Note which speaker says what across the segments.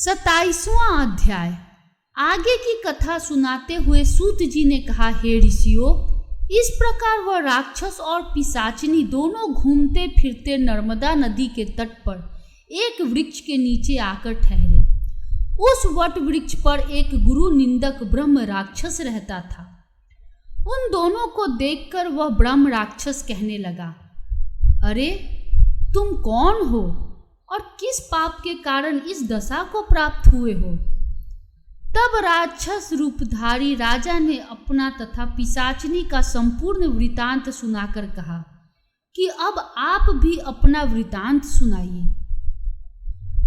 Speaker 1: 27वां अध्याय। आगे की कथा सुनाते हुए सूत जी ने कहा, हे ऋषियों, इस प्रकार वह राक्षस और पिशाचिनी दोनों घूमते फिरते नर्मदा नदी के तट पर एक वृक्ष के नीचे आकर ठहरे। उस वट वृक्ष पर एक गुरु निंदक ब्रह्म राक्षस रहता था। उन दोनों को देखकर वह ब्रह्म राक्षस कहने लगा, अरे तुम कौन हो और किस पाप के कारण इस दशा को प्राप्त हुए हो? तब राक्षस रूपधारी राजा ने अपना तथा पिशाचिनी का संपूर्ण वृतांत सुनाकर कहा कि अब आप भी अपना वृतांत सुनाइए।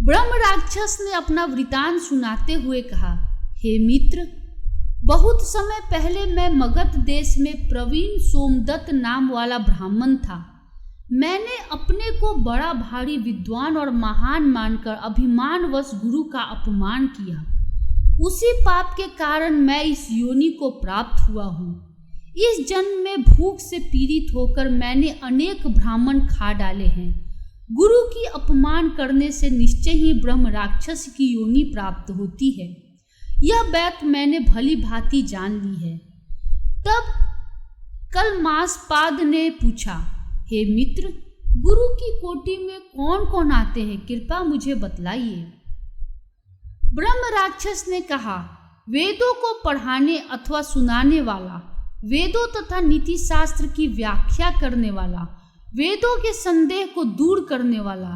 Speaker 1: ब्रह्म राक्षस ने अपना वृतांत सुनाते हुए कहा, हे मित्र, बहुत समय पहले मैं मगध देश में प्रवीण सोमदत्त नाम वाला ब्राह्मण था। मैंने अपने को बड़ा भारी विद्वान और महान मानकर अभिमानवश गुरु का अपमान किया। उसी पाप के कारण मैं इस योनि को प्राप्त हुआ हूँ। इस जन्म में भूख से पीड़ित होकर मैंने अनेक ब्राह्मण खा डाले हैं। गुरु की अपमान करने से निश्चय ही ब्रह्म राक्षस की योनि प्राप्त होती है। यह बात मैंने भली भांति जान ली है। तब कलमासपाद ने पूछा, हे मित्र, गुरु की कोटि में कौन कौन आते हैं, कृपया मुझे बतलाइए। ब्रह्म राक्षस ने कहा, वेदों को पढ़ाने अथवा सुनाने वाला, वेदों तथा नीति शास्त्र की व्याख्या करने वाला, वेदों के संदेह को दूर करने वाला,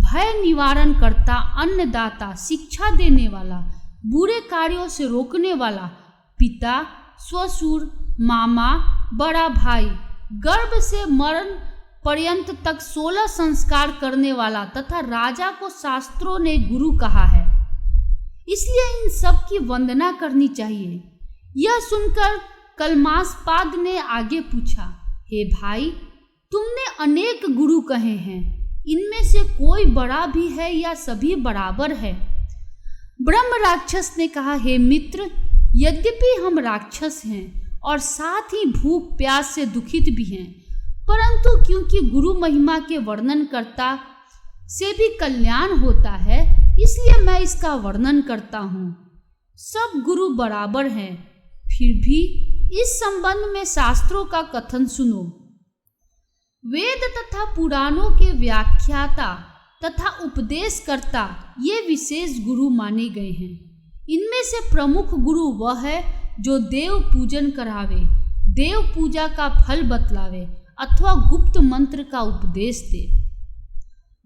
Speaker 1: भय निवारण करता, अन्नदाता, शिक्षा देने वाला, बुरे कार्यों से रोकने वाला, पिता, ससुर, मामा, बड़ा भाई, गर्भ से मरण पर्यंत तक 16 संस्कार करने वाला तथा राजा को शास्त्रों ने गुरु कहा है, इसलिए इन सब की वंदना करनी चाहिए। यह सुनकर कलमासपाद ने आगे पूछा, हे भाई, तुमने अनेक गुरु कहे हैं, इनमें से कोई बड़ा भी है या सभी बराबर है? ब्रह्म राक्षस ने कहा, हे मित्र, यद्यपि हम राक्षस हैं और साथ ही भूख प्यास से दुखित भी हैं, परंतु क्योंकि गुरु महिमा के वर्णन करता से भी कल्याण होता है, इसलिए मैं इसका वर्णन करता हूँ। सब गुरु बराबर हैं, फिर भी इस संबंध में शास्त्रों का कथन सुनो। वेद तथा पुराणों के व्याख्याता तथा उपदेशकर्ता ये विशेष गुरु माने गए हैं। इनमें से प्रमुख गुरु वह है जो देव पूजन करावे, देव पूजा का फल बतलावे अथवा गुप्त मंत्र का उपदेश दे।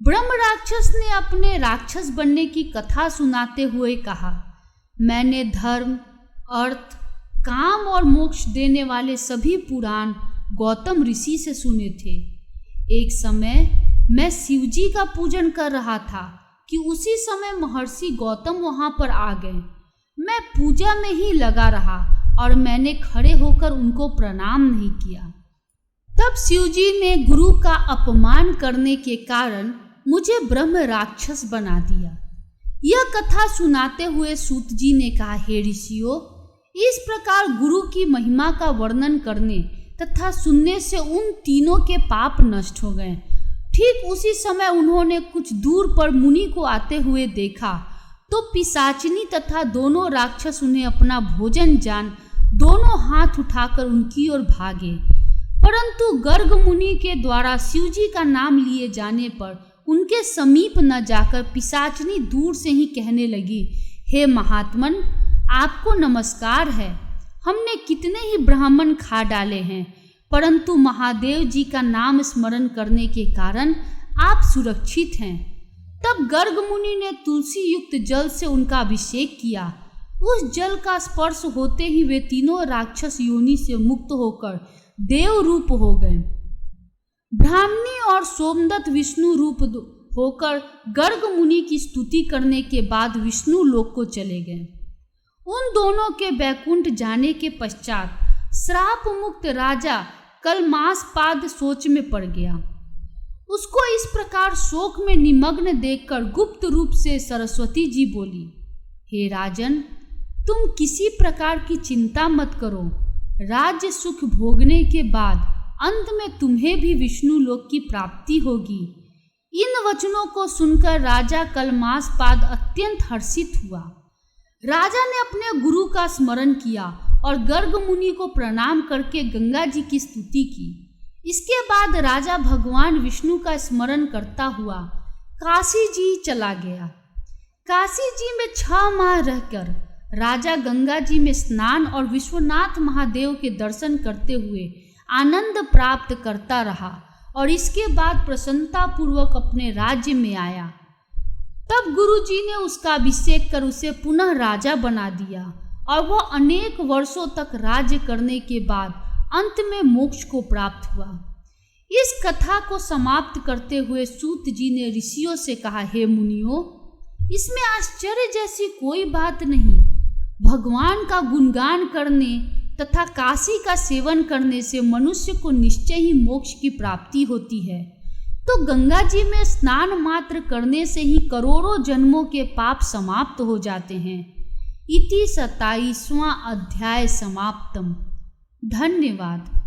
Speaker 1: ब्रह्म राक्षस ने अपने राक्षस बनने की कथा सुनाते हुए कहा, मैंने धर्म, अर्थ, काम और मोक्ष देने वाले सभी पुराण गौतम ऋषि से सुने थे। एक समय मैं शिवजी का पूजन कर रहा था कि उसी समय महर्षि गौतम वहां पर आ गए। मैं पूजा में ही लगा रहा और मैंने खड़े होकर उनको प्रणाम नहीं किया। तब शिवजी ने गुरु का अपमान करने के कारण मुझे ब्रह्म राक्षस बना दिया। यह कथा सुनाते हुए सूत जी ने कहा, हे ऋषियों, इस प्रकार गुरु की महिमा का वर्णन करने तथा सुनने से उन तीनों के पाप नष्ट हो गए। ठीक उसी समय उन्होंने कुछ दूर पर मुनि को आते हुए देखा तो पिशाचिनी तथा दोनों राक्षस उन्हें अपना भोजन जान दोनों हाथ उठाकर उनकी ओर भागे, परंतु गर्ग मुनि के द्वारा शिवजी का नाम लिए जाने पर उनके समीप न जाकर पिशाचिनी दूर से ही कहने लगी, हे महात्मन, आपको नमस्कार है। हमने कितने ही ब्राह्मण खा डाले हैं, परंतु महादेव जी का नाम स्मरण करने के कारण आप सुरक्षित हैं। तब गर्ग मुनि ने तुलसी युक्त जल से उनका अभिषेक किया। उस जल का स्पर्श होते ही वे तीनों राक्षस योनि से मुक्त होकर देव रूप हो गए। ब्राह्मणी और सोमदत्त विष्णु रूप होकर गर्ग मुनि की स्तुति करने के बाद विष्णु लोक को चले गए। उन दोनों के बैकुंठ जाने के पश्चात श्राप मुक्त राजा कलमासपाद सोच में पड़ गया। उसको इस प्रकार शोक में निमग्न देखकर गुप्त रूप से सरस्वती जी बोली, हे राजन, तुम किसी प्रकार की चिंता मत करो। राज्य सुख भोगने के बाद अंत में तुम्हें भी विष्णु लोक की प्राप्ति होगी। इन वचनों को सुनकर राजा कलमासपाद अत्यंत हर्षित हुआ। राजा ने अपने गुरु का स्मरण किया और गर्ग मुनि को प्रणाम करके गंगा जी की स्तुति की। इसके बाद राजा भगवान विष्णु का स्मरण करता हुआ काशी जी चला गया। काशी जी में 6 माह रहकर राजा गंगा जी में स्नान और विश्वनाथ महादेव के दर्शन करते हुए आनंद प्राप्त करता रहा और इसके बाद प्रसन्नता पूर्वक अपने राज्य में आया। तब गुरुजी ने उसका अभिषेक कर उसे पुनः राजा बना दिया और वह अनेक वर्षों तक राज्य करने के बाद अंत में मोक्ष को प्राप्त हुआ। इस कथा को समाप्त करते हुए सूत जी ने ऋषियों से कहा, हे मुनियों, इसमें आश्चर्य जैसी कोई बात नहीं। भगवान का गुणगान करने तथा काशी का सेवन करने से मनुष्य को निश्चय ही मोक्ष की प्राप्ति होती है। तो गंगा जी में स्नान मात्र करने से ही करोड़ों जन्मों के पाप समाप्त हो जाते हैं। इति 27वां अध्याय समाप्तम। धन्यवाद।